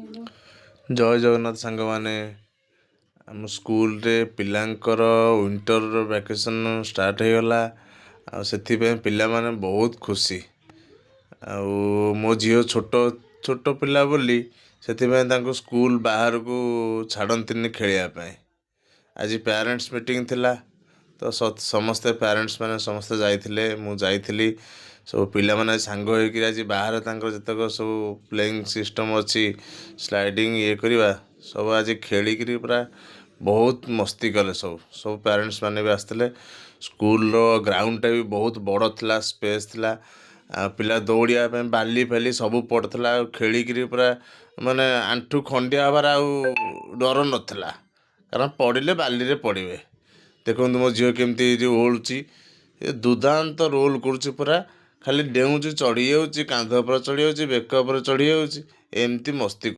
ଜୟ ଜଗନ୍ନାଥ ସାଙ୍ଗମାନେ। ଆମ ସ୍କୁଲରେ ପିଲାଙ୍କର ୱିଣ୍ଟର ଭ୍ୟାକେସନ୍ ଷ୍ଟାର୍ଟ ହେଇଗଲା। ଆଉ ସେଥିପାଇଁ ପିଲାମାନେ ବହୁତ ଖୁସି। ଆଉ ମୋ ଝିଅ ଛୋଟ ପିଲା ବୋଲି ସେଥିପାଇଁ ତାଙ୍କୁ ସ୍କୁଲ ବାହାରକୁ ଛାଡ଼ନ୍ତିନି ଖେଳିବା ପାଇଁ। ଆଜି ପ୍ୟାରେଣ୍ଟସ୍ ମିଟିଂ ଥିଲା, ତ ସମସ୍ତେ ପ୍ୟାରେଣ୍ଟସ୍ ମାନେ ସମସ୍ତେ ଯାଇଥିଲେ, ମୁଁ ଯାଇଥିଲି। ସବୁ ପିଲାମାନେ ସାଙ୍ଗ ହେଇକି ଆଜି ବାହାରେ ତାଙ୍କର ଯେତେକ ସବୁ ପ୍ଲେଇଂ ସିଷ୍ଟମ୍ ଅଛି, ସ୍ଲାଇଡ଼ିଂ ଇଏ କରିବା, ସବୁ ଆଜି ଖେଳିକିରି ପୁରା ବହୁତ ମସ୍ତି କଲେ। ସବୁ ପ୍ୟାରେଣ୍ଟସ୍ ମାନେ ବି ଆସିଥିଲେ। ସ୍କୁଲର ଗ୍ରାଉଣ୍ଡଟା ବି ବହୁତ ବଡ଼ ଥିଲା, ସ୍ପେସ୍ ଥିଲା। ଆଉ ପିଲା ଦୌଡ଼ିବା ପାଇଁ ବାଲି ଫାଲି ସବୁ ପଡ଼ିଥିଲା। ଆଉ ଖେଳିକିରି ପୁରା ମାନେ ଆଣ୍ଠୁ ଖଣ୍ଡିଆ ହେବାର ଆଉ ଡର ନଥିଲା, କାରଣ ପଡ଼ିଲେ ବାଲିରେ ପଡ଼ିବେ। ଦେଖନ୍ତୁ ମୋ ଝିଅ କେମିତି ଯେଉଁ ଓଳୁଛି, ଏ ଦୁର୍ଦାନ୍ତ ରୋଲ୍ କରୁଛି, ପୁରା ଖାଲି ଡେଉଁଛି, ଚଢ଼ି ଯାଉଛି, କାନ୍ଧ ଉପରେ ଚଢ଼ି ଯାଉଛି, ବେକ ଉପରେ ଚଢ଼ି ଯାଉଛି, ଏମିତି ମସ୍ତି